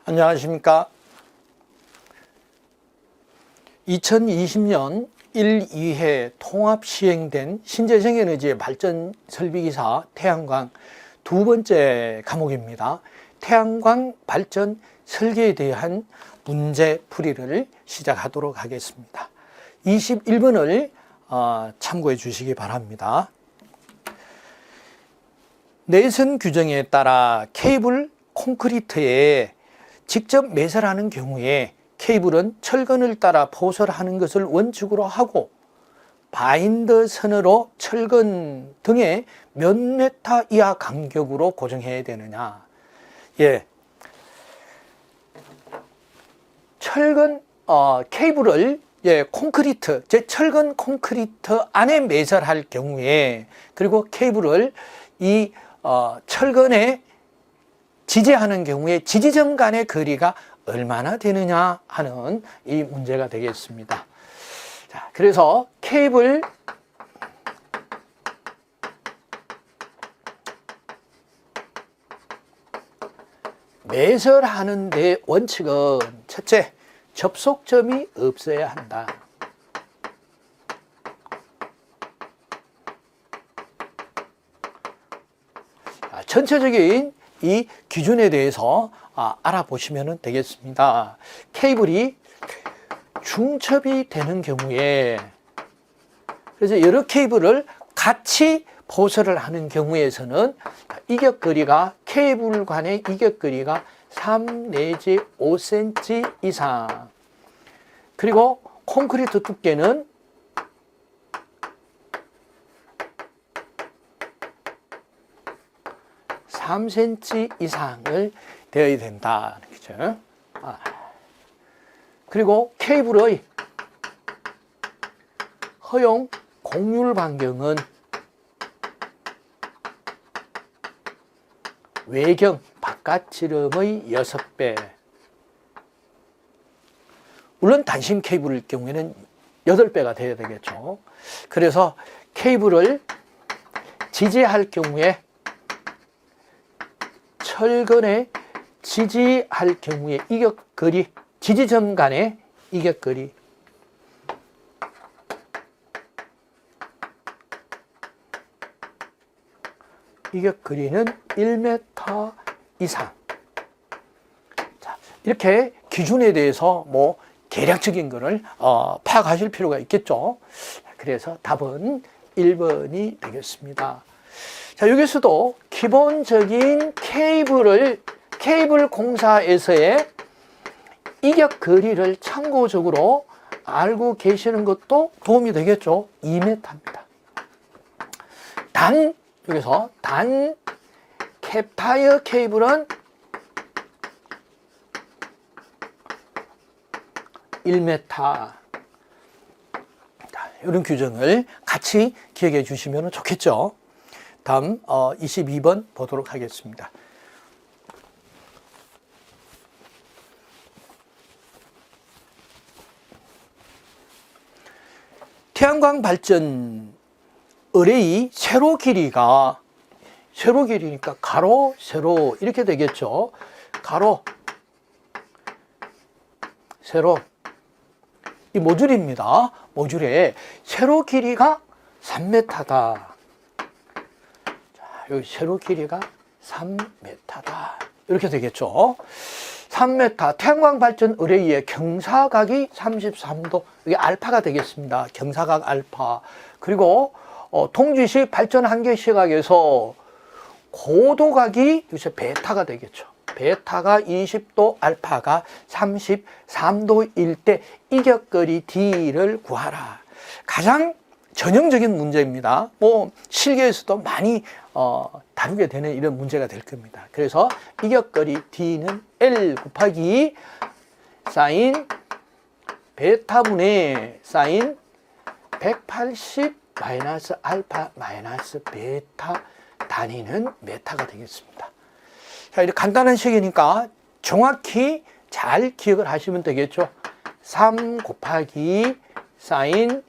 안녕하십니까. 2020년 1, 2회 통합 시행된 신재생에너지의 발전 설비기사 태양광 두 번째 과목입니다. 태양광 발전 설계에 대한 문제 풀이를 시작하도록 하겠습니다. 21번을 참고해 주시기 바랍니다. 내선 규정에 따라 케이블 콘크리트에 직접 매설하는 경우에 케이블은 철근을 따라 포설하는 것을 원칙으로 하고 바인더 선으로 철근 등의 몇 메타 이하 간격으로 고정해야 되느냐. 철근 케이블을 콘크리트, 철근 콘크리트 안에 매설할 경우에, 그리고 케이블을 이 철근에 지지하는 경우에 지지점 간의 거리가 얼마나 되느냐 하는 이 문제가 되겠습니다. 자, 그래서 케이블 매설하는 데 원칙은 첫째, 접속점이 없어야 한다. 전체적인 이 기준에 대해서 알아보시면 되겠습니다. 케이블이 중첩이 되는 경우에, 그래서 여러 케이블을 같이 포설을 하는 경우에서는 이격거리가, 케이블 간의 이격거리가 3 내지 5cm 이상, 그리고 콘크리트 두께는 3cm 이상을 되어야 된다. 그죠? 그리고 케이블의 허용 곡률 반경은 외경 바깥 지름의 6배. 물론 단심 케이블일 경우에는 8배가 되어야 되겠죠. 그래서 케이블을 지지할 경우에, 철근에 지지할 경우에 이격거리, 지지점 간의 이격거리, 이격거리는 1m 이상. 자, 이렇게 기준에 대해서 대략적인 거를 파악하실 필요가 있겠죠. 그래서 답은 1번이 되겠습니다. 자, 여기서도 기본적인 케이블 공사에서의 이격거리를 참고적으로 알고 계시는 것도 도움이 되겠죠. 2m입니다. 여기서 단 캡타이어 케이블은 1m. 이런 규정을 같이 기억해 주시면 좋겠죠. 다음 22번 보도록 하겠습니다. 태양광 발전 어레이 세로 길이니까 가로, 세로 이렇게 되겠죠. 가로, 세로. 이 모듈입니다. 모듈에 세로 길이가 3m다. 여기 세로 길이가 3m다. 이렇게 되겠죠. 3m, 태양광 발전 어레이의 경사각이 33도, 이게 알파가 되겠습니다. 경사각 알파. 그리고 동주시 발전 한계 시각에서 고도각이 여기서 베타가 되겠죠. 베타가 20도, 알파가 33도일 때 이격거리 D를 구하라. 가장 전형적인 문제입니다. 실기에서도 많이 다루게 되는 이런 문제가 될 겁니다. 그래서 이격거리 D는 L 곱하기 사인 베타분의 사인 180 마이너스 알파 마이너스 베타 단위는 메타가 되겠습니다. 자, 이렇게 간단한 식이니까 정확히 잘 기억을 하시면 되겠죠. 3 곱하기 사인,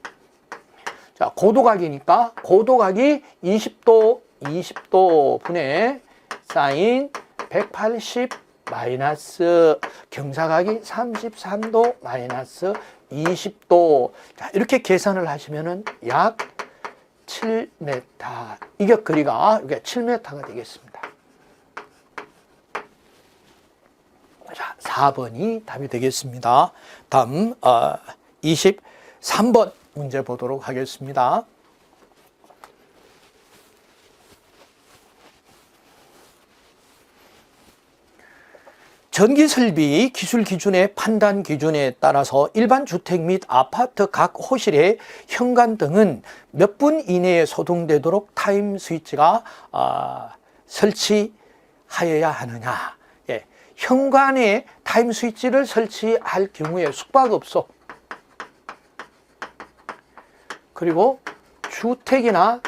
자, 고도각이니까 고도각이 20도 분의 사인 180 마이너스 경사각이 33도 마이너스 20도. 자, 이렇게 계산을 하시면은 약 7m. 이격거리가 이게 7m가 되겠습니다. 자, 4번이 답이 되겠습니다. 다음 23번 문제 보도록 하겠습니다. 전기설비 기술 기준의 판단 기준에 따라서 일반 주택 및 아파트 각 호실의 현관 등은 몇 분 이내에 소등되도록 타임 스위치가 설치하여야 하느냐. 예, 현관에 타임 스위치를 설치할 경우에 숙박업소 그리고 주택이나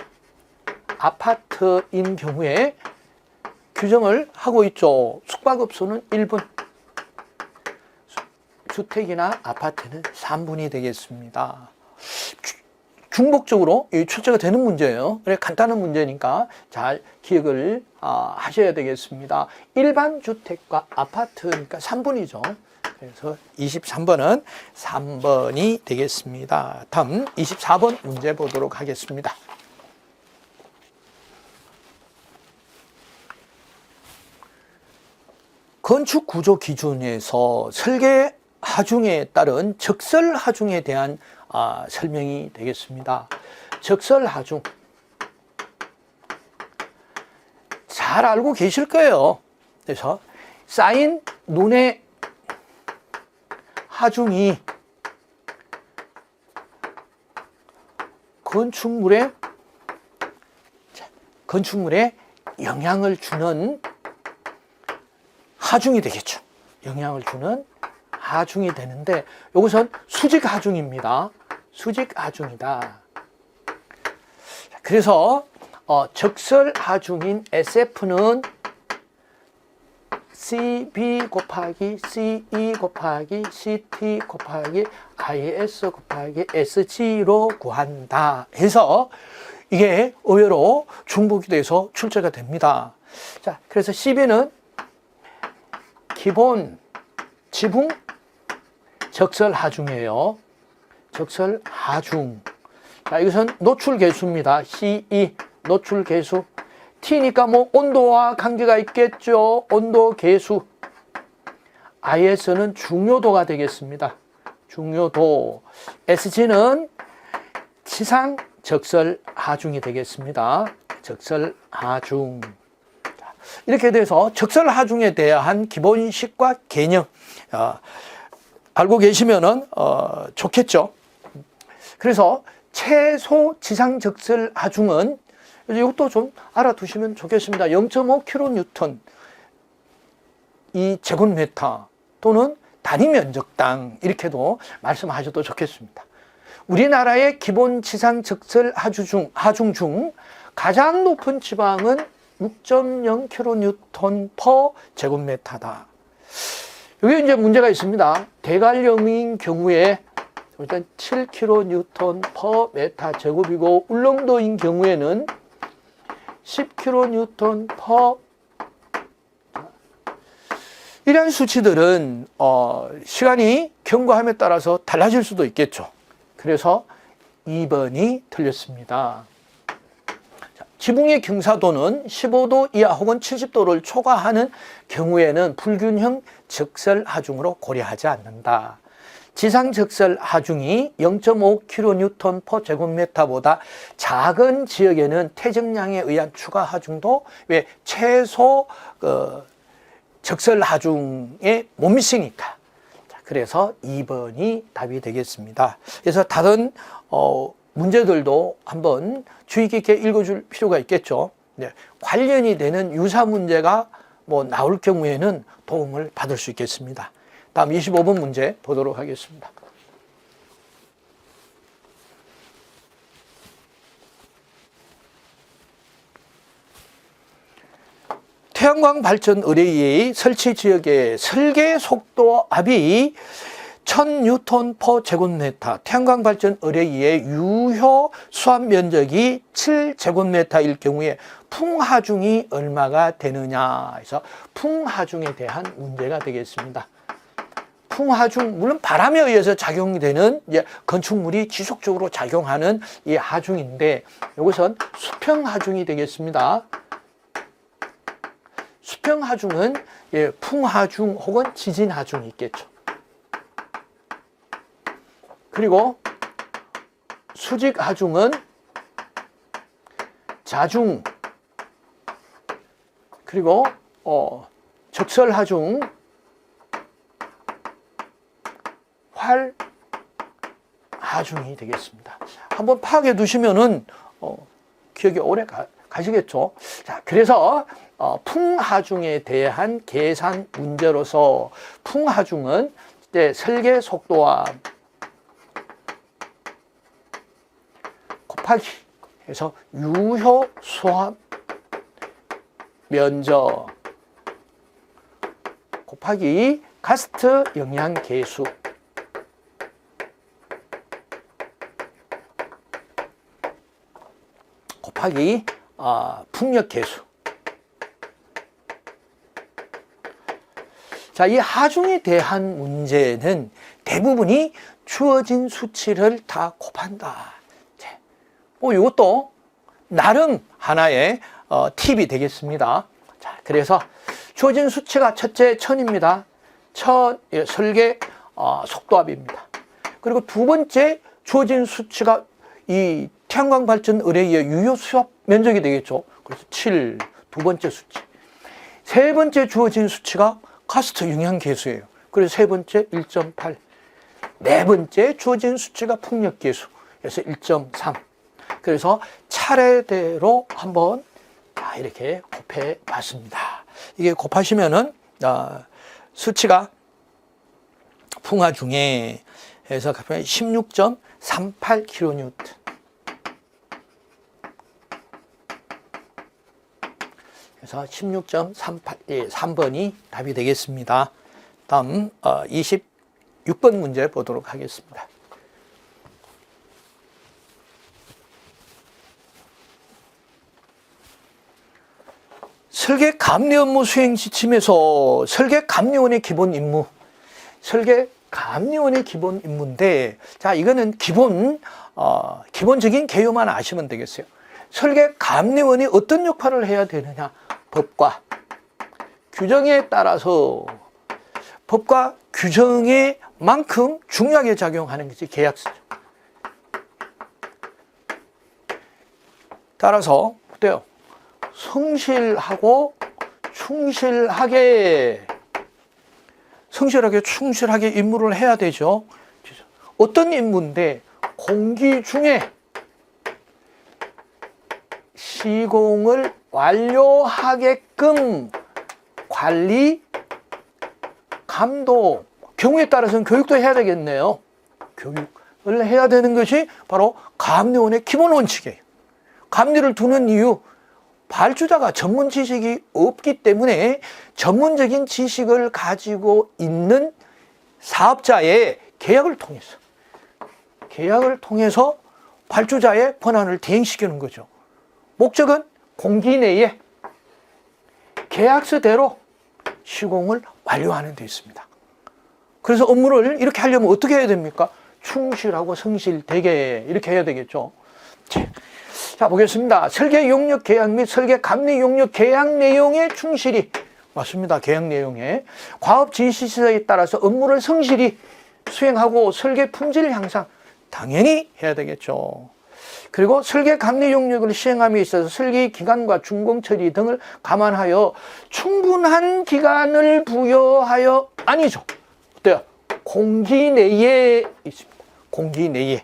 아파트인 경우에 규정을 하고 있죠. 숙박업소는 1분, 주택이나 아파트는 3분이 되겠습니다. 중복적으로 출제가 되는 문제예요. 그래 간단한 문제니까 잘 기억을 하셔야 되겠습니다. 일반 주택과 아파트니까 3분이죠. 그래서 23번은 3번이 되겠습니다. 다음 24번 문제 보도록 하겠습니다. 건축 구조 기준에서 설계 하중에 따른 적설 하중에 대한 설명이 되겠습니다. 적설 하중 잘 알고 계실 거예요. 그래서 쌓인 눈의 하중이 건축물에 영향을 주는 하중이 되겠죠. 영향을 주는 하중이 되는데 이것은 수직 하중입니다. 수직 하중이다. 그래서 적설 하중인 SF는 CB 곱하기 CE 곱하기 CT 곱하기 IS 곱하기 SG로 구한다 해서 이게 의외로 중복이 돼서 출제가 됩니다. 자, 그래서 CB는 기본 지붕 적설 하중이에요. 적설 하중. 자, 이것은 노출 계수입니다. CE 노출 계수. T니까 뭐 온도와 관계가 있겠죠. 온도 계수. IS는 중요도가 되겠습니다. 중요도. SG는 지상 적설 하중이 되겠습니다. 적설 하중. 이렇게 돼서 적설 하중에 대한 기본식과 개념 알고 계시면은 좋겠죠. 그래서 최소 지상 적설 하중은 이것도 좀 알아두시면 좋겠습니다. 0.5kN 이 제곱미터 또는 단위 면적당 이렇게도 말씀하셔도 좋겠습니다. 우리나라의 기본 지상 적설 하중 중 가장 높은 지방은 6.0kN per 제곱미터다. 여기 이제 문제가 있습니다. 대관령인 경우에 일단 7kN per 메타 제곱이고 울릉도인 경우에는 10kN per 이러한 수치들은 시간이 경과함에 따라서 달라질 수도 있겠죠. 그래서 2번이 틀렸습니다. 지붕의 경사도는 15도 이하 혹은 70도를 초과하는 경우에는 불균형 적설 하중으로 고려하지 않는다. 지상 적설 하중이 0.5kN per 제곱미터보다 작은 지역에는 태정량에 의한 추가 하중도 왜 최소 적설 하중에 못 미치니까. 그래서 2번이 답이 되겠습니다. 그래서 다른 문제들도 한번 주의 깊게 읽어줄 필요가 있겠죠. 네, 관련이 되는 유사 문제가 뭐 나올 경우에는 도움을 받을 수 있겠습니다. 다음 25번 문제 보도록 하겠습니다. 태양광 발전 의뢰의 설치 지역의 설계 속도 압이 1000N per 제곱미터, 태양광 발전 의뢰의 유효 수압 면적이 7제곱미터일 경우에 풍하중이 얼마가 되느냐 해서 풍하중에 대한 문제가 되겠습니다. 풍하중, 물론 바람에 의해서 작용되는 건축물이 지속적으로 작용하는 이 하중인데 이것은 수평하중이 되겠습니다. 수평하중은 풍하중 혹은 지진하중이 있겠죠. 그리고 수직하중은 자중, 그리고 적설하중, 활하중이 되겠습니다. 한번 파악해 두시면은 기억이 오래 가시겠죠. 자, 그래서 풍하중에 대한 계산 문제로서 풍하중은 설계 속도와 곱하기 해서 유효 수압 면적 곱하기 카스트 영향 계수 곱하기 풍력 계수. 자, 이 하중에 대한 문제는 대부분이 주어진 수치를 다 곱한다. 이것도 나름 하나의 팁이 되겠습니다. 자, 그래서 주어진 수치가 첫째 1000입니다. 설계 속도압입니다. 그리고 두 번째 주어진 수치가 이 태양광 발전 의뢰의 유효 수압 면적이 되겠죠. 그래서 7, 두 번째 수치. 세 번째 주어진 수치가 카스트 영향 계수예요. 그래서 세 번째 1.8. 네 번째 주어진 수치가 풍력 계수. 그래서 1.3. 그래서 차례대로 한번 이렇게 곱해 봤습니다. 이게 곱하시면은 수치가 풍하중에 해서 16.38kN. 그래서 16.38, 3번이 답이 되겠습니다. 다음 26번 문제 보도록 하겠습니다. 설계 감리 업무 수행 지침에서 설계 감리원의 기본 임무, 설계 감리원의 기본 임무인데, 자, 이거는 기본적인 개요만 아시면 되겠어요. 설계 감리원이 어떤 역할을 해야 되느냐? 법과 규정에 따라서 법과 규정에 만큼 중요하게 작용하는 것이 계약서죠. 따라서 어때요? 성실하고 충실하게 임무를 해야 되죠. 어떤 임무인데 공기 중에 시공을 완료하게끔 관리, 감독, 경우에 따라서는 교육도 해야 되겠네요. 교육을 해야 되는 것이 바로 감리원의 기본 원칙이에요. 감리를 두는 이유, 발주자가 전문 지식이 없기 때문에 전문적인 지식을 가지고 있는 사업자의 계약을 통해서 발주자의 권한을 대행시키는 거죠. 목적은 공기 내에 계약서대로 시공을 완료하는 데 있습니다. 그래서 업무를 이렇게 하려면 어떻게 해야 됩니까? 충실하고 성실되게 이렇게 해야 되겠죠. 자, 보겠습니다. 설계 용역 계약 및 설계 감리 용역 계약 내용에 충실히, 맞습니다. 계약 내용에 과업 지시서에 따라서 업무를 성실히 수행하고 설계 품질 향상 당연히 해야 되겠죠. 그리고 설계 감리 용역을 시행함에 있어서 설계 기간과 준공 처리 등을 감안하여 충분한 기간을 부여하여, 아니죠. 어때요? 공기 내에 있습니다. 공기 내에.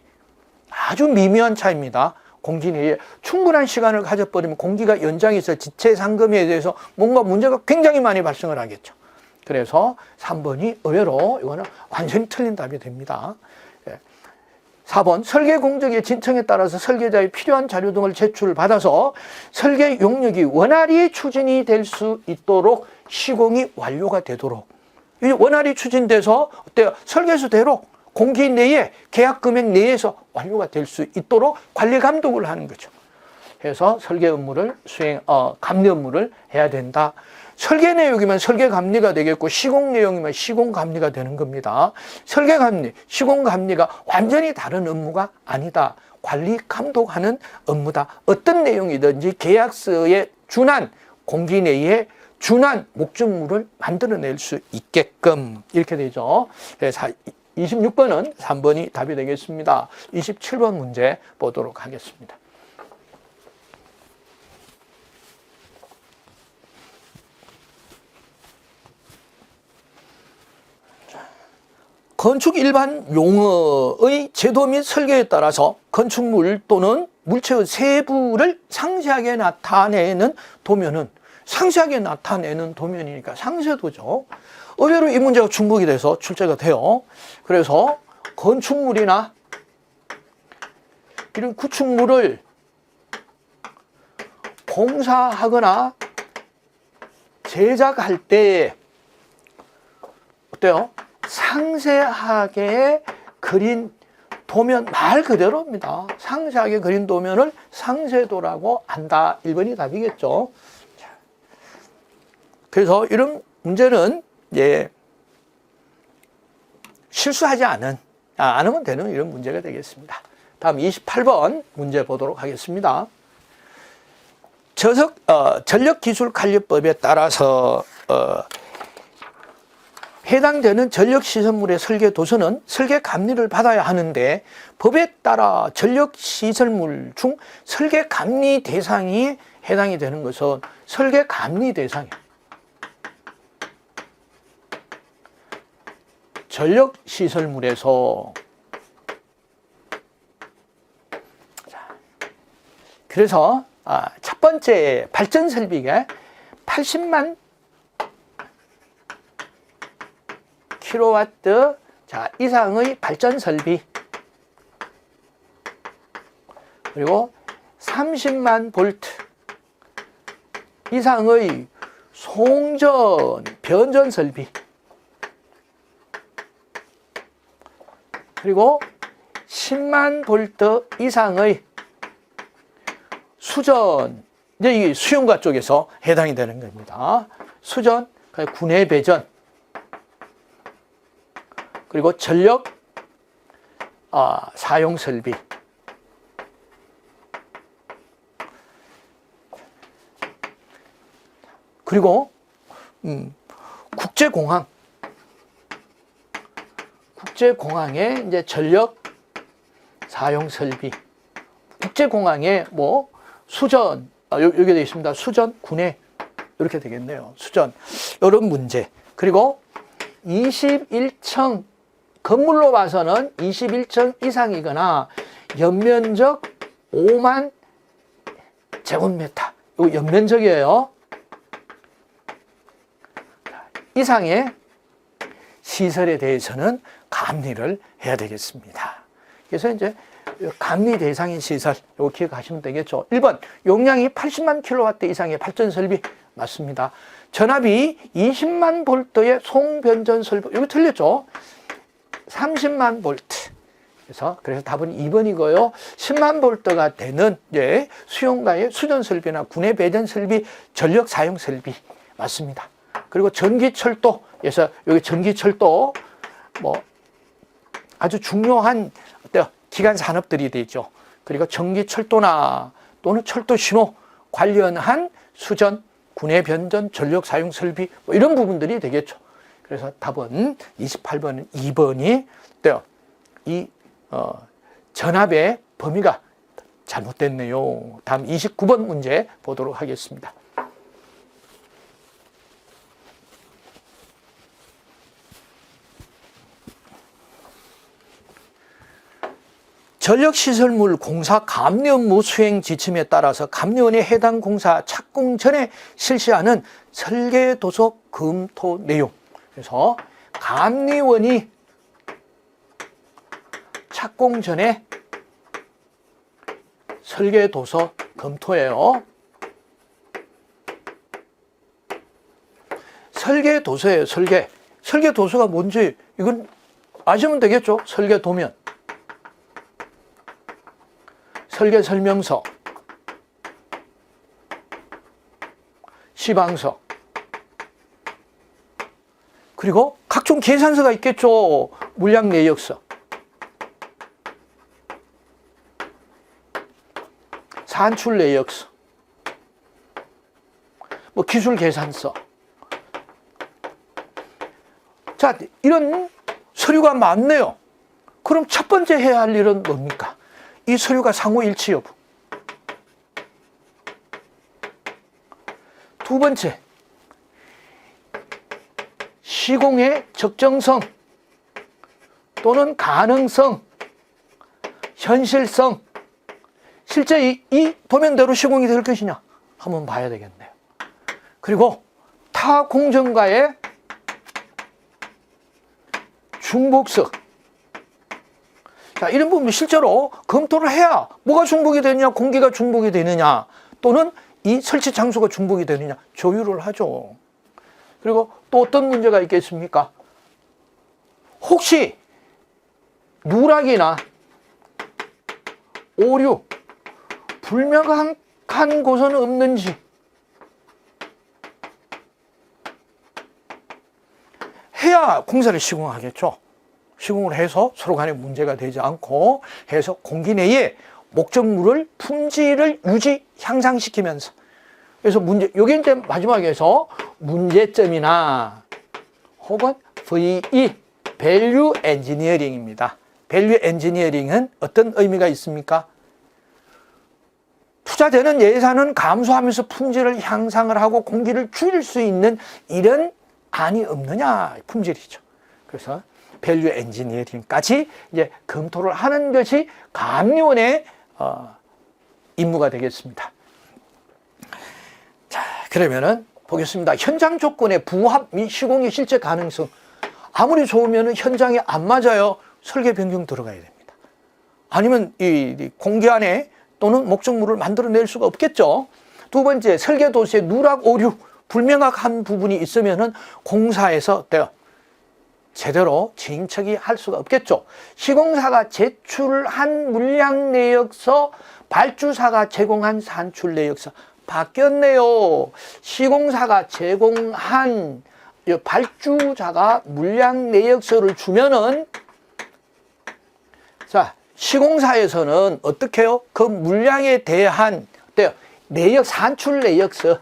아주 미묘한 차이입니다. 공기 내에 충분한 시간을 가져버리면 공기가 연장해서 지체 상금에 대해서 뭔가 문제가 굉장히 많이 발생을 하겠죠. 그래서 3번이 의외로 이거는 완전히 틀린 답이 됩니다. 4번 설계 공정의 진청에 따라서 설계자의 필요한 자료 등을 제출받아서 설계 용역이 원활히 추진이 될 수 있도록 시공이 완료가 되도록, 이 원활히 추진돼서 어때요? 설계서대로 공기 내에 계약 금액 내에서 완료가 될 수 있도록 관리 감독을 하는 거죠. 해서 설계 업무를 감리 업무를 해야 된다. 설계 내용이면 설계 감리가 되겠고 시공 내용이면 시공 감리가 되는 겁니다. 설계 감리, 시공 감리가 완전히 다른 업무가 아니다. 관리 감독하는 업무다. 어떤 내용이든지 계약서에 준한 공기 내에 준한 목적물을 만들어낼 수 있게끔 이렇게 되죠. 그래서 26번은 3번이 답이 되겠습니다. 27번 문제 보도록 하겠습니다. 건축 일반 용어의 제도 및 설계에 따라서 건축물 또는 물체의 세부를 상세하게 나타내는 도면은 상세하게 나타내는 도면이니까 상세도죠. 의외로 이 문제가 중복이 돼서 출제가 돼요. 그래서 건축물이나 이런 구축물을 공사하거나 제작할 때 어때요? 상세하게 그린 도면 말 그대로입니다. 상세하게 그린 도면을 상세도라고 한다. 1번이 답이겠죠. 그래서 이런 문제는 실수하지 않으면 되는 이런 문제가 되겠습니다. 다음 28번 문제 보도록 하겠습니다. 전력기술관리법에 따라서 해당되는 전력시설물의 설계 도서는 설계 감리를 받아야 하는데 법에 따라 전력시설물 중 설계 감리 대상이 해당이 되는 것은 설계 감리 대상이에요. 전력시설물에서 그래서 첫 번째 발전 설비가 80만 킬로와트 이상의 발전 설비 그리고 30만 볼트 이상의 송전 변전 설비 그리고 10만 볼트 이상의 수전 이제 이게 수용가 쪽에서 해당이 되는 겁니다. 수전, 군내 배전 그리고 전력 사용 설비 그리고 국제공항의 이제 전력 사용 설비 국제공항에 뭐 수전 여기 되어 있습니다. 수전 군내 이렇게 되겠네요. 수전 이런 문제 그리고 21층 건물로 봐서는 21층 이상이거나 연면적 5만 제곱미터 이거 연면적이에요. 이상의 시설에 대해서는 감리를 해야 되겠습니다. 그래서 이제 감리 대상인 시설 이거 기억하시면 되겠죠. 1번 용량이 80만 킬로와트 이상의 발전 설비 맞습니다. 전압이 20만 볼트의 송변전 설비 이거 틀렸죠. 30만 볼트 그래서 답은 2번이고요. 10만 볼트가 되는 수용가의 수전 설비나 군내 배전 설비, 전력 사용 설비 맞습니다. 그리고 전기철도에서 여기 전기철도 뭐 아주 중요한 기간 산업들이 되죠. 그리고 전기철도나 또는 철도 신호 관련한 수전, 군내 변전, 전력 사용 설비 뭐 이런 부분들이 되겠죠. 그래서 답은 28번은 2번이 이 전압의 범위가 잘못됐네요. 다음 29번 문제 보도록 하겠습니다. 전력시설물 공사 감리 업무 수행 지침에 따라서 감리원이 해당 공사 착공 전에 실시하는 설계도서 검토 내용. 그래서 감리원이 착공 전에 설계도서 검토예요. 설계도서예요. 설계도서가 뭔지 이건 아시면 되겠죠. 설계도면. 설계 설명서, 지방서, 그리고 각종 계산서가 있겠죠. 물량 내역서, 산출 내역서, 뭐 기술 계산서. 자, 이런 서류가 많네요. 그럼 첫 번째 해야 할 일은 뭡니까? 이 서류가 상호 일치 여부. 두 번째, 시공의 적정성 또는 가능성, 현실성, 실제 이 도면대로 시공이 될 것이냐 한번 봐야 되겠네요. 그리고 타 공정과의 중복성. 자, 이런 부분 실제로 검토를 해야 뭐가 중복이 되느냐, 공기가 중복이 되느냐, 또는 이 설치 장소가 중복이 되느냐 조율을 하죠. 그리고 또 어떤 문제가 있겠습니까? 혹시 누락이나 오류, 불명확한 곳은 없는지, 해야 공사를 시공하겠죠. 시공을 해서 서로 간에 문제가 되지 않고 해서 공기 내에 목적물을 품질을 유지 향상시키면서, 그래서 문제, 요게 이제 마지막에서 문제점이나 혹은 VE, 밸류 엔지니어링입니다. 밸류 엔지니어링은 어떤 의미가 있습니까? 투자되는 예산은 감소하면서 품질을 향상을 하고 공기를 줄일 수 있는 이런 안이 없느냐, 품질이죠. 그래서 밸류 엔지니어링까지 이제 검토를 하는 것이 감리원의 임무가 되겠습니다. 자, 그러면은 보겠습니다. 현장 조건의 부합 및 시공의 실제 가능성. 아무리 좋으면 현장에 안 맞아요. 설계 변경 들어가야 됩니다. 아니면 이 공기 안에 또는 목적물을 만들어낼 수가 없겠죠. 두 번째, 설계 도시의 누락, 오류, 불명확한 부분이 있으면은 공사에서 어때요? 제대로 진척이 할 수가 없겠죠. 시공사가 제출한 물량 내역서, 발주사가 제공한 산출 내역서 바뀌었네요. 시공사가 제공한 발주자가 물량 내역서를 주면은, 자, 시공사에서는 어떻게 해요? 그 물량에 대한 어때요? 내역, 산출 내역서,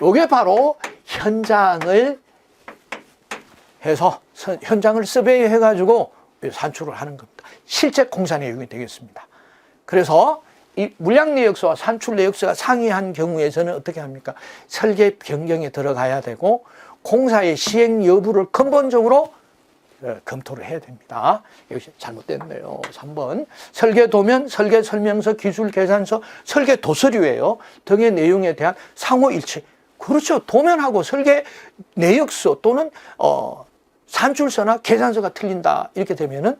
요게 바로 현장을 해서 현장을 서베이 해가지고 산출을 하는 겁니다. 실제 공사 내용이 되겠습니다. 그래서 이 물량 내역서와 산출 내역서가 상이한 경우에서는 어떻게 합니까? 설계 변경에 들어가야 되고 공사의 시행 여부를 근본적으로 검토를 해야 됩니다. 이것이 잘못됐네요. 3번. 설계 도면, 설계 설명서, 기술 계산서, 설계 도서류예요. 등의 내용에 대한 상호 일치. 그렇죠. 도면하고 설계 내역서 또는 산출서나 계산서가 틀린다. 이렇게 되면은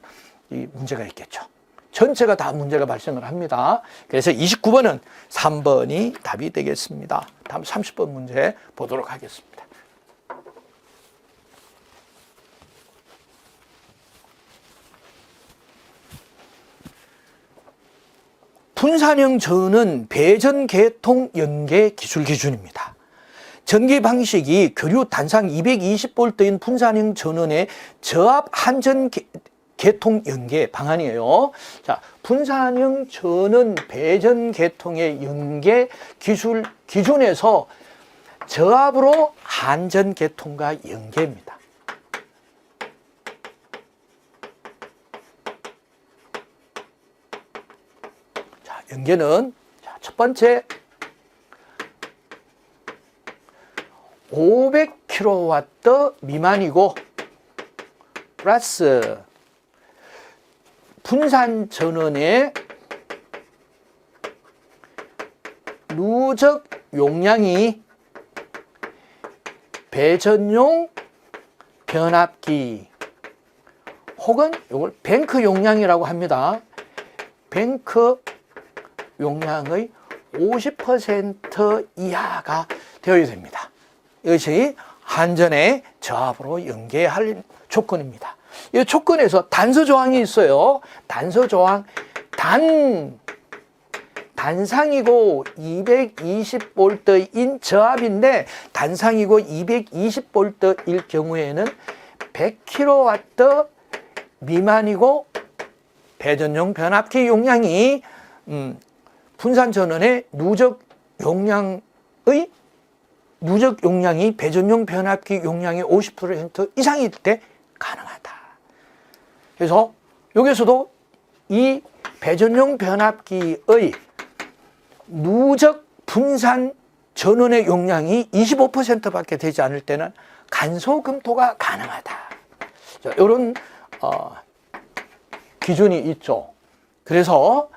이 문제가 있겠죠. 전체가 다 문제가 발생을 합니다. 그래서 29번은 3번이 답이 되겠습니다. 다음 30번 문제 보도록 하겠습니다. 분산형 전원 배전 계통 연계 기술 기준입니다. 전기 방식이 교류 단상 220V인 분산형 전원의 저압 한전 계통 연계 방안이에요. 자, 분산형 전원 배전 계통의 연계 기술 기준에서 저압으로 한전 계통과 연계입니다. 자, 연계는 첫 번째 500kW 미만이고 플러스 분산 전원의 누적 용량이 배전용 변압기 혹은 이걸 뱅크 용량이라고 합니다. 뱅크 용량의 50% 이하가 되어야 됩니다. 이것이 한전의 저압으로 연계할 조건입니다. 이 조건에서 단서 조항이 있어요. 단서 조항, 단상이고 220V인 저압인데 단상이고 220V일 경우에는 100kW 미만이고 배전용 변압기 용량이 분산 전원의 누적 용량이 배전용 변압기 용량의 50% 이상일 때 가능하다. 그래서 여기서도 이 배전용 변압기의 누적 분산 전원의 용량이 25%밖에 되지 않을 때는 간소금토가 가능하다. 이런 기준이 있죠. 그래서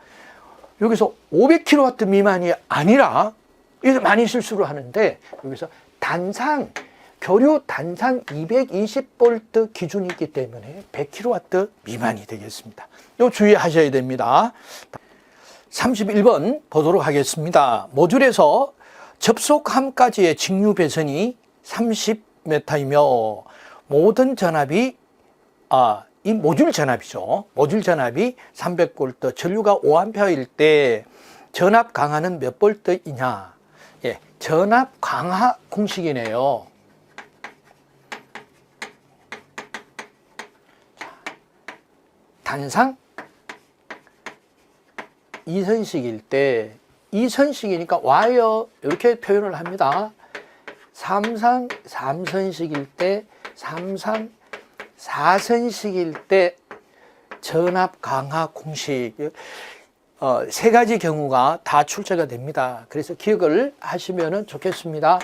여기서 500kW 미만이 아니라 이래서 많이 실수를 하는데 여기서 교류 단상 220V 기준이기 때문에 100kW 미만이 되겠습니다. 요 주의하셔야 됩니다. 31번 보도록 하겠습니다. 모듈에서 접속함까지의 직류 배선이 30m이며 모든 전압이 이 모듈 전압이죠. 모듈 전압이 300V, 전류가 5A일 때 전압 강하는 몇 볼트이냐? 예, 전압 강하 공식이네요. 단상 2선식일 때 2선식이니까 와이어 이렇게 표현을 합니다. 3상 3선식일 때 3상 4선식일 때 전압 강하 공식 세 가지 경우가 다 출제가 됩니다. 그래서 기억을 하시면 좋겠습니다.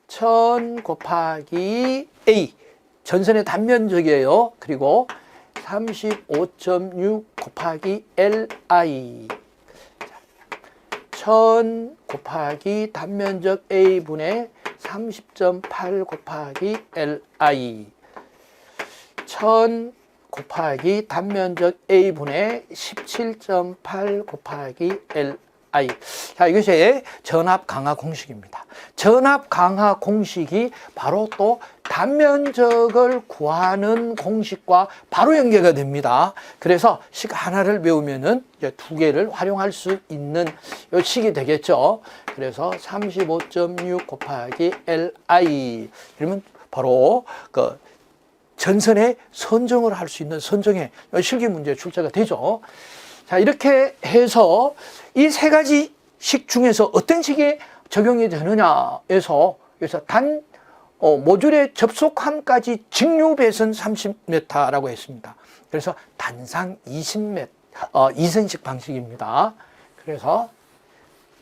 1000 곱하기 A 전선의 단면적이에요. 그리고 35.6 곱하기 LI 1000 곱하기 단면적 A분의 30.8 곱하기 LI 1000 곱하기 단면적 A분의 17.8 곱하기 LI. 자, 이것이 전압 강하 공식입니다. 전압 강하 공식이 바로 또 단면적을 구하는 공식과 바로 연계가 됩니다. 그래서 식 하나를 배우면은 이제 두 개를 활용할 수 있는 이 식이 되겠죠. 그래서 35.6 곱하기 LI. 그러면 바로 그 전선의 선정을 할 수 있는 선정의 실기 문제 출제가 되죠. 자, 이렇게 해서 이 세 가지 식 중에서 어떤 식이 적용이 되느냐에서 그래서 모듈의 접속함까지 직류 배선 30m라고 했습니다. 그래서 단상 20m, 2선식 방식입니다. 그래서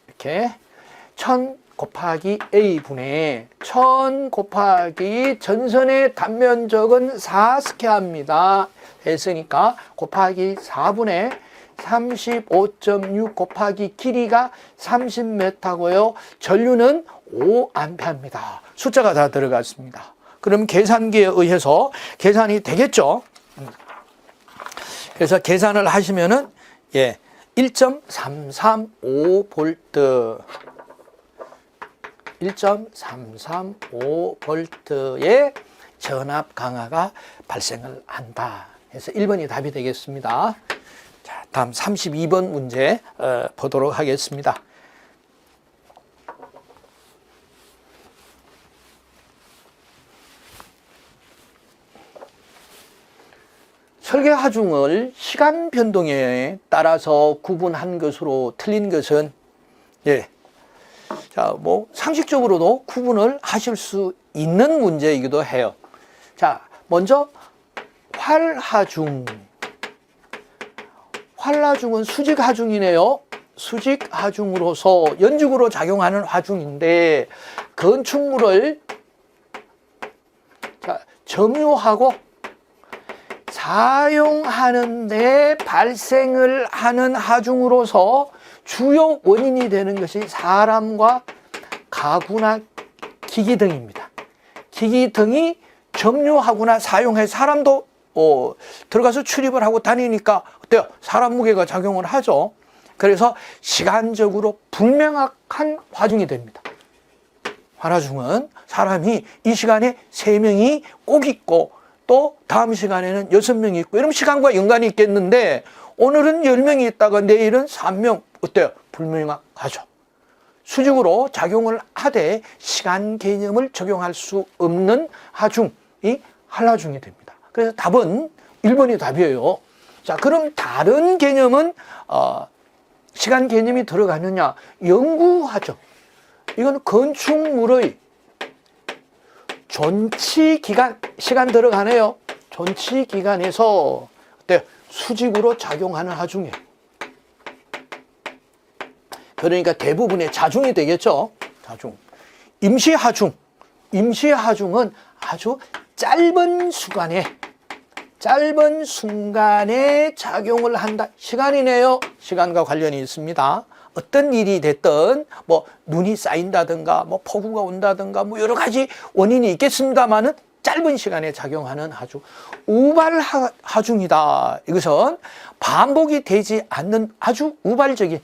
이렇게 1000 곱하기 A분의 1000 곱하기 전선의 단면적은 4스퀘어입니다. 했으니까 곱하기 4분의 35.6 곱하기 길이가 30m고요. 전류는 5A입니다. 숫자가 다 들어갔습니다. 그럼 계산기에 의해서 계산이 되겠죠. 그래서 계산을 하시면은 1.335V 1.335V의 전압 강하가 발생을 한다. 그래서 1번이 답이 되겠습니다. 자, 다음 32번 문제 보도록 하겠습니다. 설계 하중을 시간 변동에 따라서 구분한 것으로 틀린 것은 자, 상식적으로도 구분을 하실 수 있는 문제이기도 해요. 자, 먼저 활하중. 활하중은 수직하중이네요. 수직하중으로서 연직으로 작용하는 하중인데 건축물을 점유하고 사용하는데 발생을 하는 하중으로서 주요 원인이 되는 것이 사람과 가구나 기기 등입니다. 기기 등이 점유하거나 사용해 사람도 들어가서 출입을 하고 다니니까 어때요? 사람 무게가 작용을 하죠. 그래서 시간적으로 불명확한 화중이 됩니다. 활화중은 사람이 이 시간에 3명이 꼭 있고 또 다음 시간에는 6명이 있고 이러면 시간과 연관이 있겠는데 오늘은 10명이 있다가 내일은 3명 어때요? 불명확하죠. 수직으로 작용을 하되 시간 개념을 적용할 수 없는 하중이 한하중이 됩니다. 그래서 답은 1번이 답이에요. 자, 그럼 다른 개념은 시간 개념이 들어가느냐? 연구하죠. 이건 건축물의 존치기간, 시간 들어가네요. 존치기간에서 어때요? 수직으로 작용하는 하중이에요. 그러니까 대부분의 자중이 되겠죠. 자중. 임시하중. 임시하중은 아주 짧은 순간에 작용을 한다. 시간이네요. 시간과 관련이 있습니다. 어떤 일이 됐든 뭐 눈이 쌓인다든가 뭐 폭우가 온다든가 뭐 여러 가지 원인이 있겠습니다만은 짧은 시간에 작용하는 하중. 우발하중이다. 이것은 반복이 되지 않는 아주 우발적이다.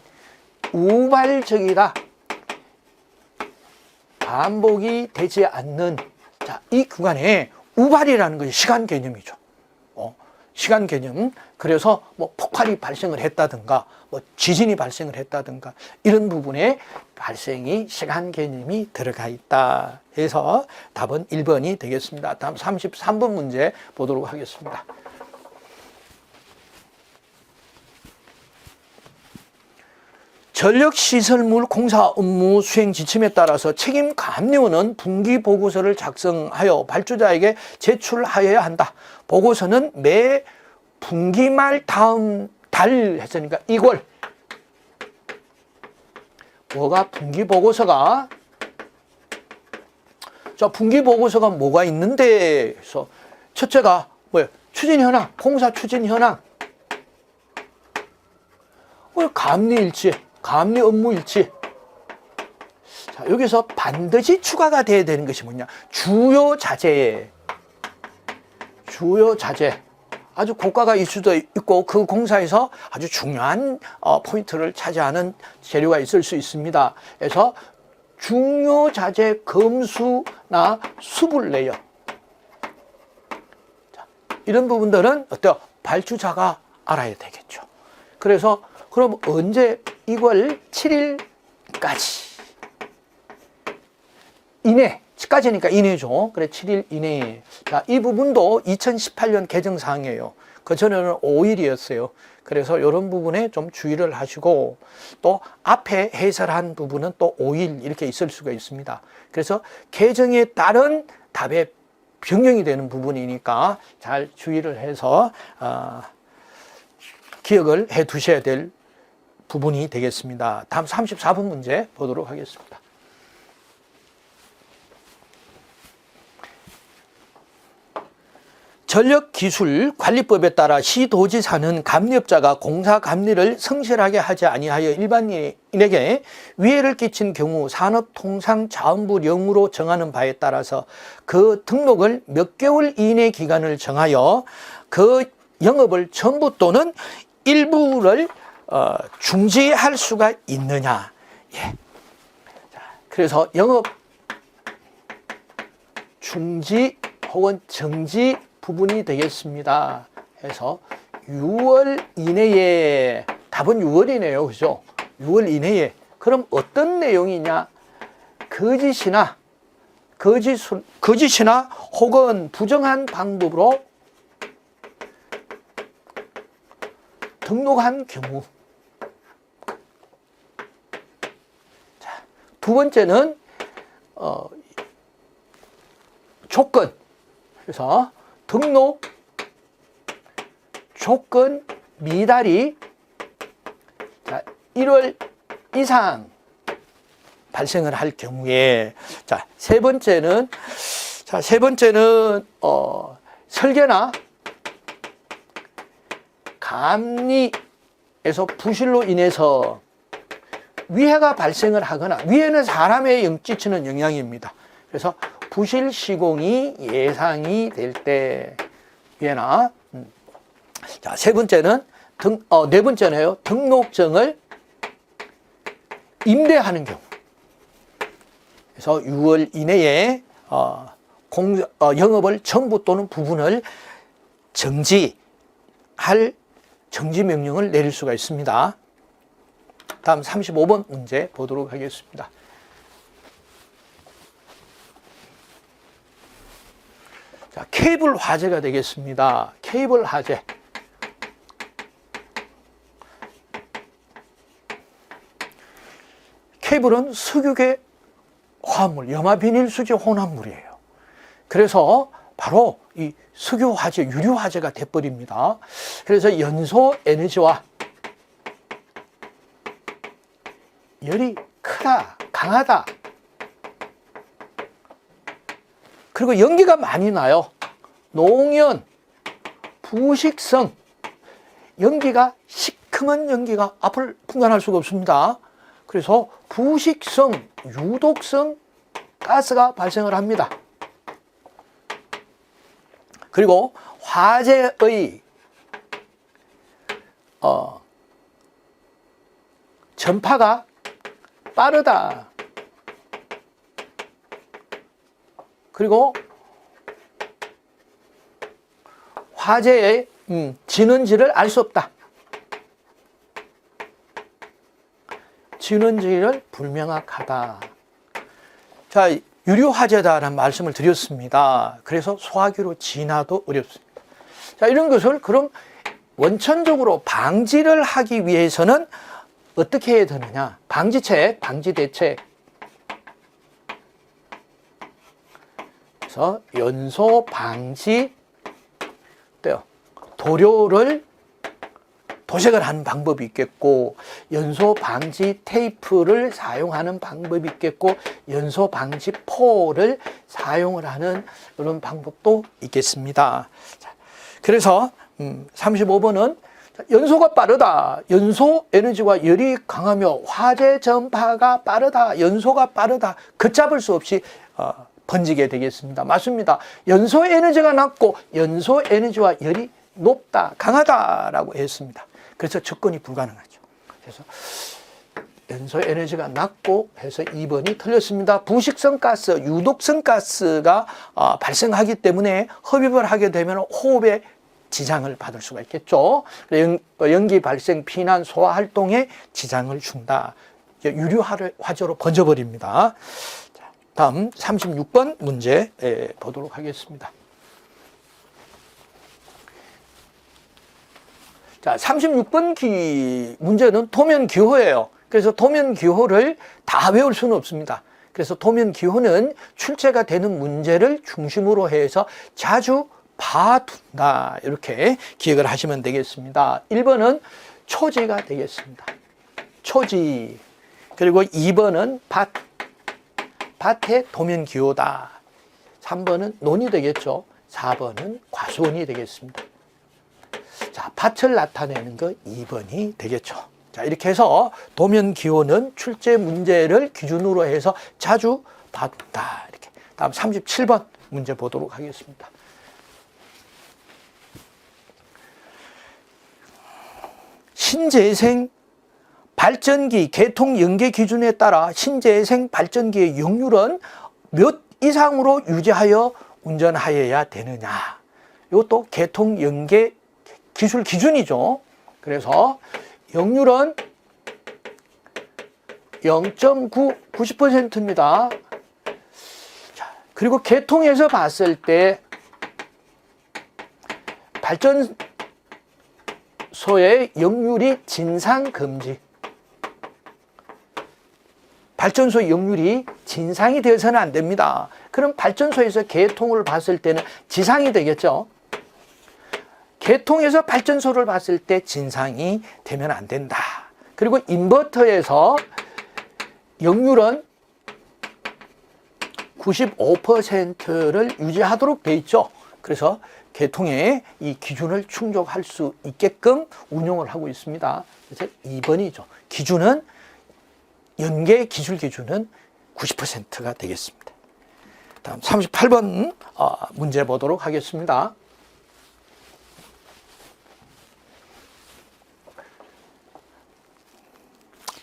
반복이 되지 않는, 자, 이 구간에 우발이라는 것이 시간 개념이죠. 시간 개념. 그래서 뭐 폭발이 발생을 했다든가 뭐 지진이 발생을 했다든가 이런 부분에 발생이 시간 개념이 들어가 있다. 그래서 답은 1번이 되겠습니다. 다음 33번 문제 보도록 하겠습니다. 전력시설물 공사 업무 수행 지침에 따라서 책임 감리원은 분기 보고서를 작성하여 발주자에게 제출하여야 한다. 보고서는 매 분기말 다음 달 했으니까 이걸 뭐가 분기 보고서가, 자, 분기 보고서가 뭐가 있는데, 그래서 첫째가 뭐예요? 추진 현황, 공사 추진 현황. 감리일지, 감리 업무일지. 자, 여기서 반드시 추가가 돼야 되는 것이 뭐냐? 주요 자재. 아주 고가가 있을 수도 있고 그 공사에서 아주 중요한 포인트를 차지하는 재료가 있을 수 있습니다. 그래서 중요 자재 검수나 수불 내역. 자, 이런 부분들은 어때요? 발주자가 알아야 되겠죠. 그래서 그럼 언제 이걸 7일까지 이내, 까지니까 이내죠. 그래, 7일 이내에. 자, 이 부분도 2018년 개정사항이에요. 그전에는 5일이었어요. 그래서 이런 부분에 좀 주의를 하시고, 또 앞에 해설한 부분은 또 5일 이렇게 있을 수가 있습니다. 그래서 개정에 따른 답의 변경이 되는 부분이니까 잘 주의를 해서 기억을 해 두셔야 될 부분이 되겠습니다. 다음 34번 문제 보도록 하겠습니다. 전력기술관리법에 따라 시도지사는 감리업자가 공사 감리를 성실하게 하지 아니하여 일반인에게 위해를 끼친 경우 산업통상자원부령으로 정하는 바에 따라서 그 등록을 몇 개월 이내 기간을 정하여 그 영업을 전부 또는 일부를 중지할 수가 있느냐. 예. 자, 그래서 영업 중지 혹은 정지 부분이 되겠습니다. 그래서 6월 이내에, 답은 6월이네요. 그죠? 6월 이내에. 그럼 어떤 내용이냐? 거짓이나 혹은 부정한 방법으로 등록한 경우. 자, 두 번째는 조건. 그래서 등록 조건 미달이 1월 이상 발생을 할 경우에, 자, 세 번째는 설계나 감리에서 부실로 인해서 위해가 발생을 하거나, 위해는 사람에 끼치는 영향입니다. 그래서 부실 시공이 예상이 될 때 위해나, 자, 세 번째는 네 번째네요. 등록증을 임대하는 경우. 그래서 6월 이내에 영업을 전부 또는 부분을 정지할 정지 명령을 내릴 수가 있습니다. 다음 35번 문제 보도록 하겠습니다. 자, 케이블 화재가 되겠습니다. 케이블 화재. 케이블은 석유계 화합물, 염화비닐수지 혼합물이에요. 그래서 바로 이 석유 화재, 유류 화재가 돼버립니다. 그래서 연소 에너지와 열이 크다, 강하다. 그리고 연기가 많이 나요. 농연, 부식성, 연기가 시큼한 연기가 앞을 분간할 수가 없습니다. 그래서 부식성, 유독성 가스가 발생을 합니다. 그리고 화재의 전파가 빠르다. 그리고 화재의 진원지를 알 수 없다. 진원지를 불명확하다. 자, 유류화재다라는 말씀을 드렸습니다. 그래서 소화기로 진화도 어렵습니다. 자, 이런 것을 그럼 원천적으로 방지를 하기 위해서는 어떻게 해야 되느냐? 방지책, 방지대책. 그래서 연소 방지 도료를 도색을 하는 방법이 있겠고, 연소 방지 테이프를 사용하는 방법이 있겠고, 연소 방지 포를 사용을 하는 이런 방법도 있겠습니다. 자, 그래서 35번은 연소가 빠르다. 연소 에너지와 열이 강하며 화재 전파가 빠르다. 연소가 빠르다. 걷잡을 수 없이 번지게 되겠습니다. 맞습니다. 연소 에너지가 낮고 연소 에너지와 열이 높다, 강하다라고 했습니다. 그래서 접근이 불가능하죠. 그래서 연소 에너지가 낮고 해서 2번이 틀렸습니다. 부식성 가스, 유독성 가스가 발생하기 때문에 흡입을 하게 되면 호흡에 지장을 받을 수가 있겠죠. 연기 발생, 피난, 소화 활동에 지장을 준다. 유류 화재로 번져버립니다. 다음 36번 문제 보도록 하겠습니다. 자, 36번 문제는 도면기호예요. 그래서 도면기호를 다 외울 수는 없습니다. 그래서 도면기호는 출제가 되는 문제를 중심으로 해서 자주 봐둔다. 이렇게 기억을 하시면 되겠습니다. 1번은 초지가 되겠습니다. 초지. 그리고 2번은 밭의 도면기호다. 3번은 논이 되겠죠. 4번은 과수원이 되겠습니다. 자, 밭을 나타내는 거 2번이 되겠죠. 자, 이렇게 해서 도면기호는 출제 문제를 기준으로 해서 자주 봐둔다. 이렇게. 다음 37번 문제 보도록 하겠습니다. 신재생 발전기 개통 연계 기준에 따라 신재생 발전기의 역률은 몇 이상으로 유지하여 운전하여야 되느냐. 이것도 개통 연계 기술 기준이죠. 그래서 역률은 0.90%입니다. 자, 그리고 개통해서 봤을 때 발전소의 역률이 진상금지. 발전소 역률이 진상이 되어서는 안 됩니다. 그럼 발전소에서 개통을 봤을 때는 지상이 되겠죠. 개통해서 발전소를 봤을 때 진상이 되면 안 된다. 그리고 인버터에서 역률은 95%를 유지하도록 돼 있죠. 그래서 개통에 이 기준을 충족할 수 있게끔 운용을 하고 있습니다. 그래서 2번이죠. 기준은 연계 기술 기준은 90%가 되겠습니다. 다음 38번 문제 보도록 하겠습니다.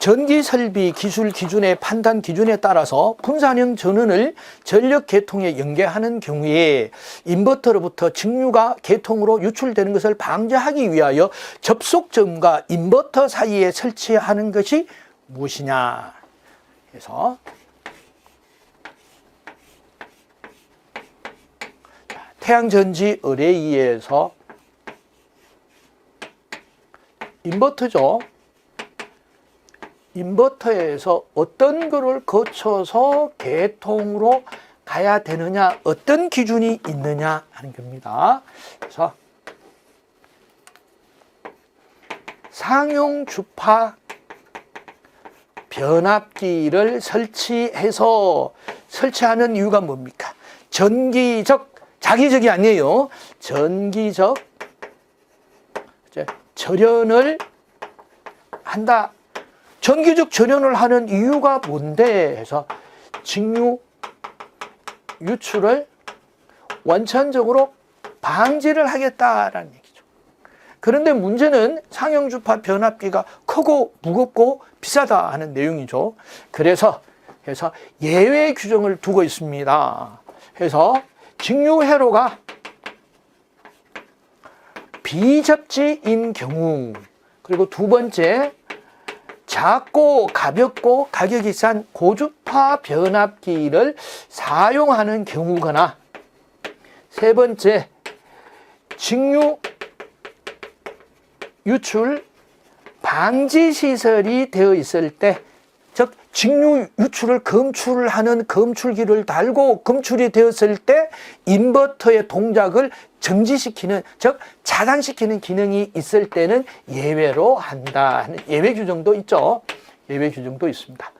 전기설비 기술 기준의 판단 기준에 따라서 분산형 전원을 전력 계통에 연계하는 경우에 인버터로부터 직류가 계통으로 유출되는 것을 방지하기 위하여 접속점과 인버터 사이에 설치하는 것이 무엇이냐 해서 태양전지 어레이에서 인버터죠. 인버터에서 어떤 거를 거쳐서 개통으로 가야 되느냐, 어떤 기준이 있느냐 하는 겁니다. 그래서 상용 주파 변압기를 설치하는 이유가 뭡니까? 전기적, 자기적이 아니에요. 전기적 절연을 한다. 전기적 절연을 하는 이유가 뭔데 해서 직류 유출을 원천적으로 방지를 하겠다라는 얘기죠. 그런데 문제는 상용주파 변압기가 크고 무겁고 비싸다 하는 내용이죠. 그래서 예외 규정을 두고 있습니다. 그래서 직류 회로가 비접지인 경우, 그리고 두 번째 작고 가볍고 가격이 싼 고주파 변압기를 사용하는 경우거나, 세 번째 직류 유출 방지 시설이 되어 있을 때, 즉 직류 유출을 검출하는 검출기를 달고 검출이 되었을 때 인버터의 동작을 정지시키는, 즉 차단시키는 기능이 있을 때는 예외로 한다 하는 예외 규정도 있죠. 예외 규정도 있습니다.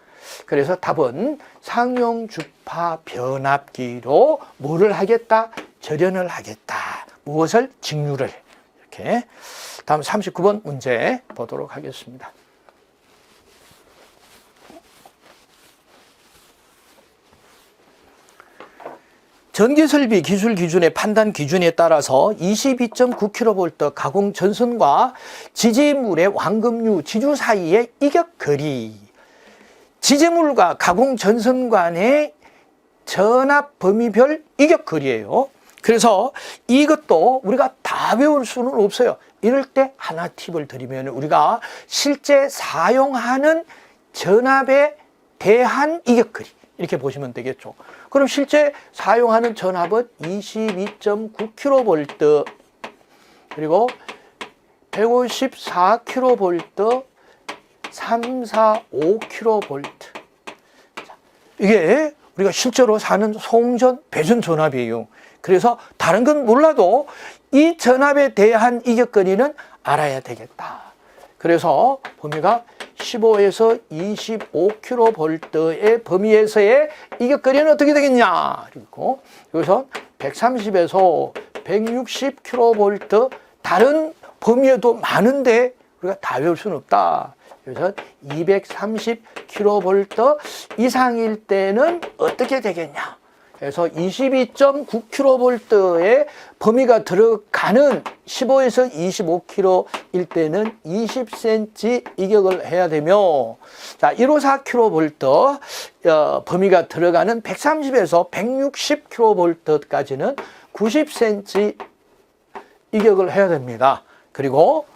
그래서 답은 상용 주파 변압기로 뭐를 하겠다? 절연을 하겠다. 무엇을? 직류를. 이렇게. 다음 39번 문제 보도록 하겠습니다. 전기설비 기술 기준의 판단 기준에 따라서 22.9kV 가공 전선과 지지물의 완금류 지주 사이의 이격거리, 지지물과 가공 전선 간의 전압 범위별 이격거리예요. 그래서 이것도 우리가 다 배울 수는 없어요. 이럴 때 하나 팁을 드리면, 우리가 실제 사용하는 전압에 대한 이격거리, 이렇게 보시면 되겠죠. 그럼 실제 사용하는 전압은 22.9kV, 그리고 154kV, 345kV. 이게 우리가 실제로 사는 송전, 배전 전압이에요. 그래서 다른 건 몰라도 이 전압에 대한 이격거리는 알아야 되겠다. 그래서 범위가 15에서 25kV의 범위에서의 이격거리는 어떻게 되겠냐. 그리고 여기서 130에서 160kV, 다른 범위에도 많은데 우리가 다 외울 수는 없다. 그래서 230kV 이상일 때는 어떻게 되겠냐. 그래서 22.9kV의 범위가 들어가는 15에서 25kV일 때는 20cm 이격을 해야 되며, 자, 154kV 범위가 들어가는 130에서 160kV까지는 90cm 이격을 해야 됩니다. 그리고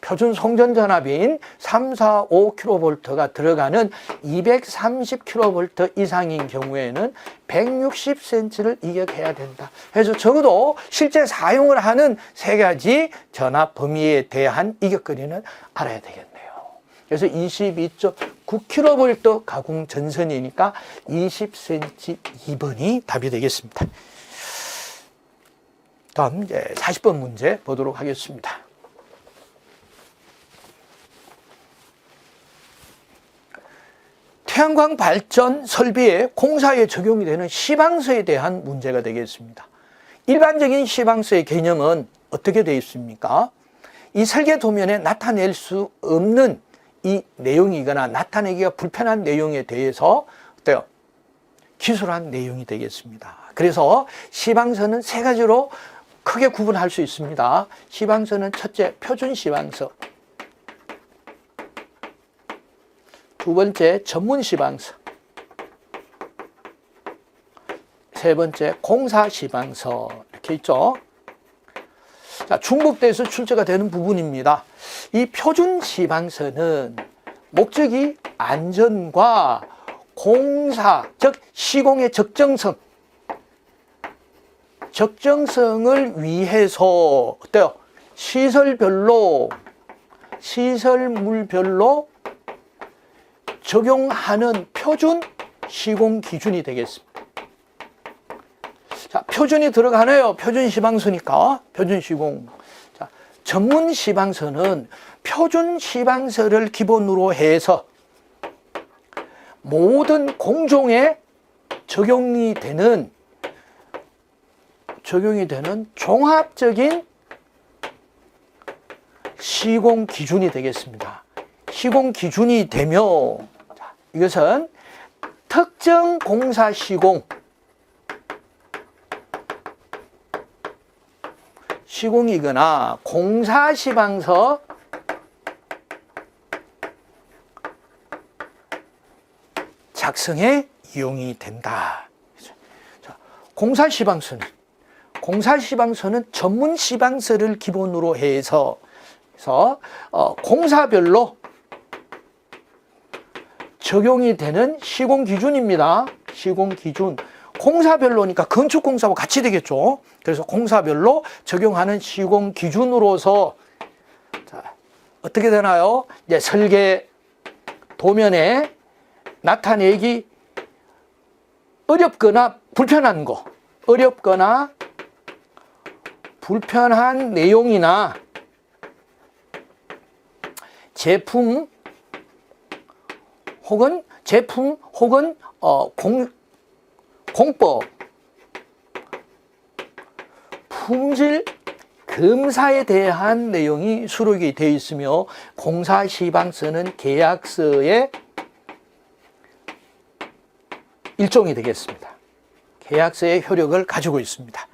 표준 송전 전압인 345kV가 들어가는 230kV 이상인 경우에는 160cm를 이격해야 된다. 그래서 적어도 실제 사용을 하는 세 가지 전압 범위에 대한 이격거리는 알아야 되겠네요. 그래서 22.9kV 가공 전선이니까 20cm 2번이 답이 되겠습니다. 다음 이제 40번 문제 보도록 하겠습니다. 태양광 발전 설비의 공사에 적용이 되는 시방서에 대한 문제가 되겠습니다. 일반적인 시방서의 개념은 어떻게 되어 있습니까? 이 설계 도면에 나타낼 수 없는 이 내용이거나 나타내기가 불편한 내용에 대해서 어때요? 기술한 내용이 되겠습니다. 그래서 시방서는 세 가지로 크게 구분할 수 있습니다. 시방서는 첫째, 표준 시방서. 두 번째, 전문 시방서. 세 번째, 공사 시방서. 이렇게 있죠. 자, 중복돼서 출제가 되는 부분입니다. 이 표준 시방서는 목적이 안전과 공사, 즉 시공의 적정성을 위해서 어때요? 시설물별로 적용하는 표준 시공 기준이 되겠습니다. 자, 표준이 들어가네요. 표준 시방서니까 표준 시공. 자, 전문 시방서는 표준 시방서를 기본으로 해서 모든 공종에 적용이 되는 종합적인 시공 기준이 되겠습니다. 시공 기준이 되며, 이것은 특정 공사 시공이거나 공사 시방서 작성에 이용이 된다. 자, 공사 시방서는 전문 시방서를 기본으로 해서 공사별로 적용이 되는 시공 기준입니다. 시공 기준. 공사별로니까 건축공사와 같이 되겠죠. 그래서 공사별로 적용하는 시공 기준으로서 자, 어떻게 되나요? 이제 설계 도면에 나타내기 어렵거나 불편한 내용이나 제품 혹은 공법, 품질 검사에 대한 내용이 수록이 되어 있으며 공사 시방서는 계약서의 일종이 되겠습니다. 계약서의 효력을 가지고 있습니다.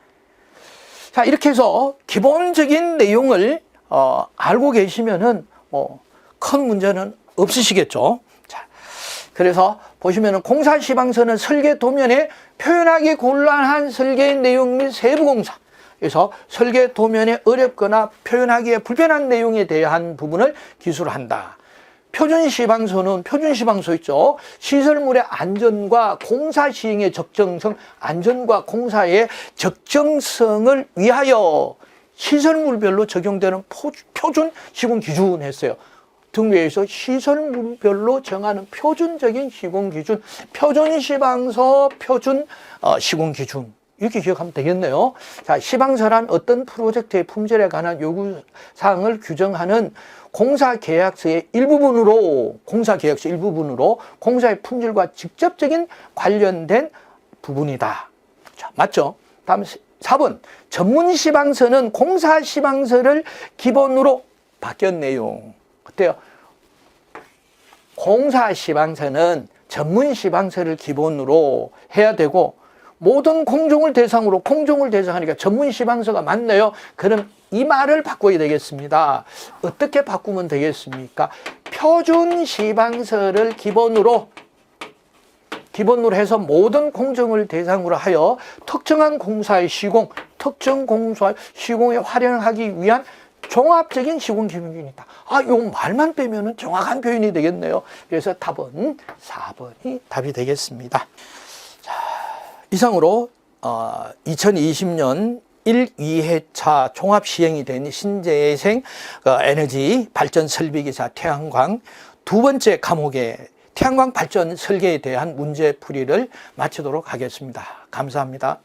자, 이렇게 해서 기본적인 내용을 알고 계시면은 큰 문제는 없으시겠죠. 자, 그래서 보시면은 공사 시방서는 설계 도면에 표현하기 곤란한 설계의 내용 및 세부 공사. 그래서 설계 도면에 어렵거나 표현하기에 불편한 내용에 대한 부분을 기술한다. 표준 시방서 있죠. 시설물의 안전과 공사 시행의 적정성, 안전과 공사의 적정성을 위하여 시설물별로 적용되는 표준 시공 기준 했어요. 등록에서 시설물별로 정하는 표준적인 시공 기준, 표준 시방서, 표준 시공 기준. 이렇게 기억하면 되겠네요. 자, 시방서란 어떤 프로젝트의 품질에 관한 요구사항을 규정하는 공사계약서의 일부분으로 공사의 품질과 직접적인 관련된 부분이다. 자, 맞죠? 다음 4번. 전문 시방서는 공사 시방서를 기본으로 바뀐 내용. 어때요? 공사 시방서는 전문 시방서를 기본으로 해야 되고 모든 공종을 대상하니까 전문 시방서가 맞네요. 그럼 이 말을 바꿔야 되겠습니다. 어떻게 바꾸면 되겠습니까? 표준 시방서를 기본으로 해서 모든 공정을 대상으로 하여 특정 공사의 시공에 활용하기 위한 종합적인 시공 기준이다. 요 말만 빼면은 정확한 표현이 되겠네요. 그래서 답은 4번이 답이 되겠습니다. 자, 이상으로 2020년 1, 2회차 종합 시행이 된 신재생 에너지 발전 설비기사 태양광 두 번째 과목의 태양광 발전 설계에 대한 문제 풀이를 마치도록 하겠습니다. 감사합니다.